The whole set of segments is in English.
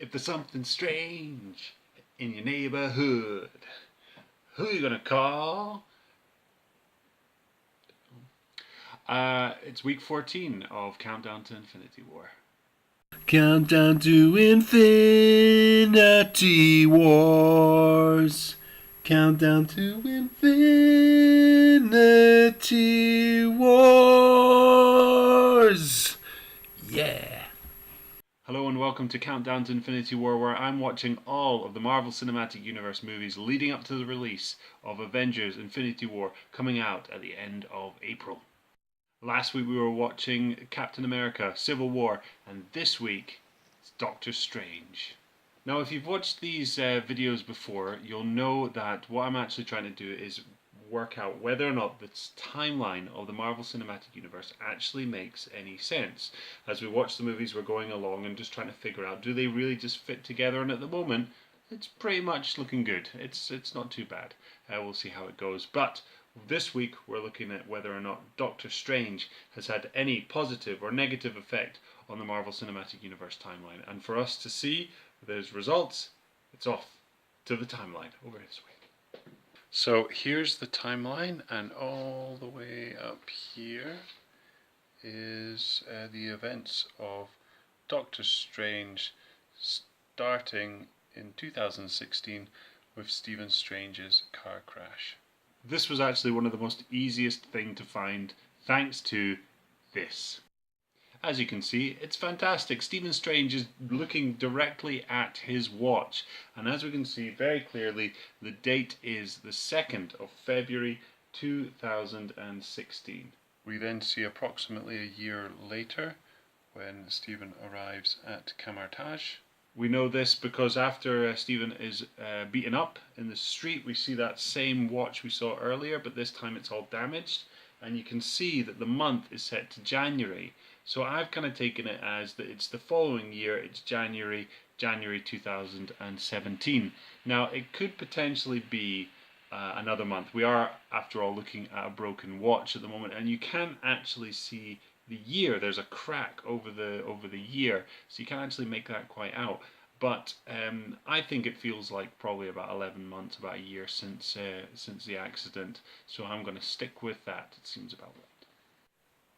If there's something strange in your neighbourhood, who are you gonna call? It's week 14 of Countdown to Infinity War. Countdown to Infinity Wars. Countdown to Infinity Wars. Yeah. Hello and welcome to Countdown to Infinity War, where I'm watching all of the Marvel Cinematic Universe movies leading up to the release of Avengers Infinity War coming out at the end of April. Last week we were watching Captain America Civil War, and this week it's Doctor Strange. Now if you've watched these videos before, you'll know that what I'm actually trying to do is work out whether or not this timeline of the Marvel Cinematic Universe actually makes any sense. As we watch the movies, we're going along and just trying to figure out, do they really just fit together? And at the moment, it's pretty much looking good. It's not too bad. We'll see how it goes. But this week, we're looking at whether or not Doctor Strange has had any positive or negative effect on the Marvel Cinematic Universe timeline. And for us to see those results, it's off to the timeline over this way. So here's the timeline, and all the way up here is the events of Doctor Strange, starting in 2016 with Stephen Strange's car crash. This was actually one of the most easiest thing to find thanks to this. As you can see, it's fantastic. Stephen Strange is looking directly at his watch, and as we can see very clearly, the date is the 2nd of February 2016. We then see approximately a year later when Stephen arrives at Camartage. We know this because after Stephen is beaten up in the street, we see that same watch we saw earlier, but this time it's all damaged, and you can see that the month is set to January. So I've kind of taken it as that it's the following year, it's January 2017. Now it could potentially be another month. We are, after all, looking at a broken watch at the moment, and you can actually see the year. There's a crack over the year, so you can actually make that quite out. But I think it feels like probably about 11 months, about a year since the accident. So I'm going to stick with that. It seems about right.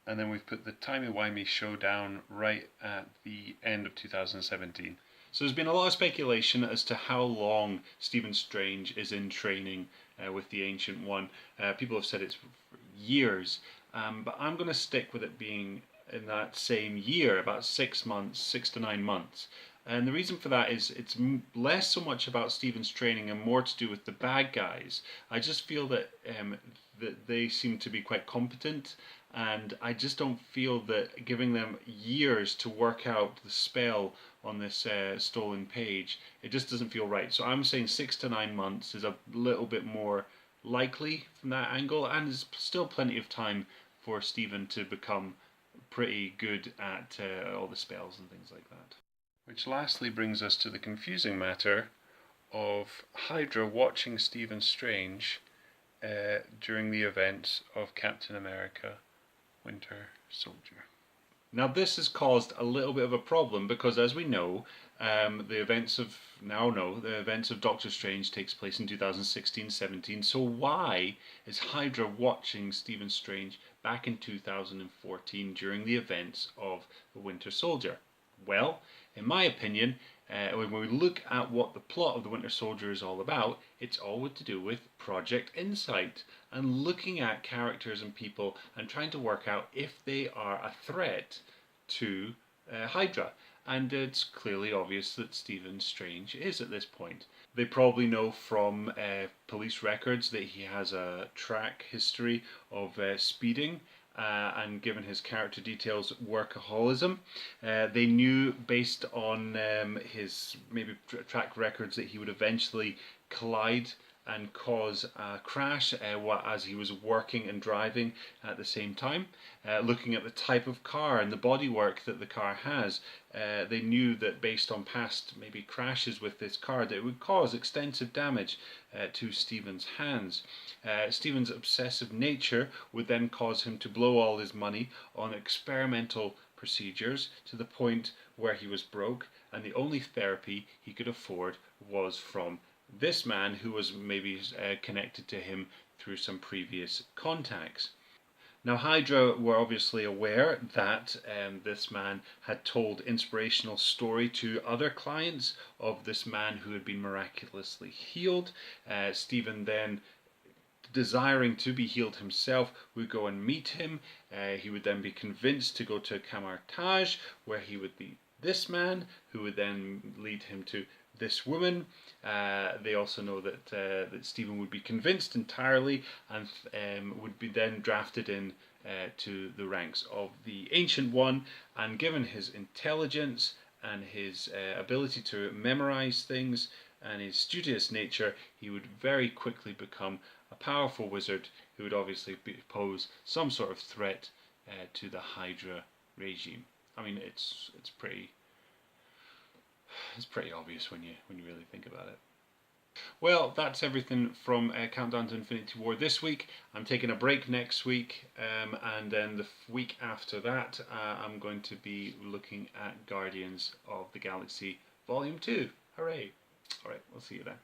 And then we've put the timey-wimey showdown right at the end of 2017. So there's been a lot of speculation as to how long Stephen Strange is in training with the Ancient One. People have said it's for years, but I'm going to stick with it being in that same year, about 6 months, 6 to 9 months. And the reason for that is it's less so much about Stephen's training and more to do with the bad guys. I just feel that they seem to be quite competent, and I just don't feel that giving them years to work out the spell on this stolen page, it just doesn't feel right. So I'm saying 6 to 9 months is a little bit more likely from that angle, and there's still plenty of time for Stephen to become pretty good at all the spells and things like that. Which lastly brings us to the confusing matter of Hydra watching Stephen Strange during the events of Captain America Winter Soldier. Now this has caused a little bit of a problem because, as we know, the events of Doctor Strange takes place in 2016-17. So why is Hydra watching Stephen Strange back in 2014 during the events of the Winter Soldier? Well, in my opinion, when we look at what the plot of the Winter Soldier is all about, it's all to do with Project Insight and looking at characters and people and trying to work out if they are a threat to Hydra. And it's clearly obvious that Stephen Strange is at this point. They probably know from police records that he has a track history of speeding. And given his character details, workaholism. They knew based on his maybe track records that he would eventually collide and cause a crash as he was working and driving at the same time. Looking at the type of car and the bodywork that the car has, they knew that based on past maybe crashes with this car that it would cause extensive damage to Stephen's hands. Stephen's obsessive nature would then cause him to blow all his money on experimental procedures to the point where he was broke, and the only therapy he could afford was from this man who was maybe connected to him through some previous contacts. Now, Hydra were obviously aware that this man had told inspirational story to other clients of this man who had been miraculously healed. Stephen then, desiring to be healed himself, would go and meet him. He would then be convinced to go to Kamartaj, where he would meet this man, who would then lead him to this woman. They also know that Stephen would be convinced entirely and would be then drafted in to the ranks of the Ancient One, and given his intelligence and his ability to memorize things and his studious nature, he would very quickly become a powerful wizard who would obviously pose some sort of threat to the Hydra regime. I mean, it's pretty obvious when you really think about it. Well, that's everything from Countdown to Infinity War this week. I'm taking a break next week, and then the week after that, I'm going to be looking at Guardians of the Galaxy Volume 2. Hooray! Alright, we'll see you then.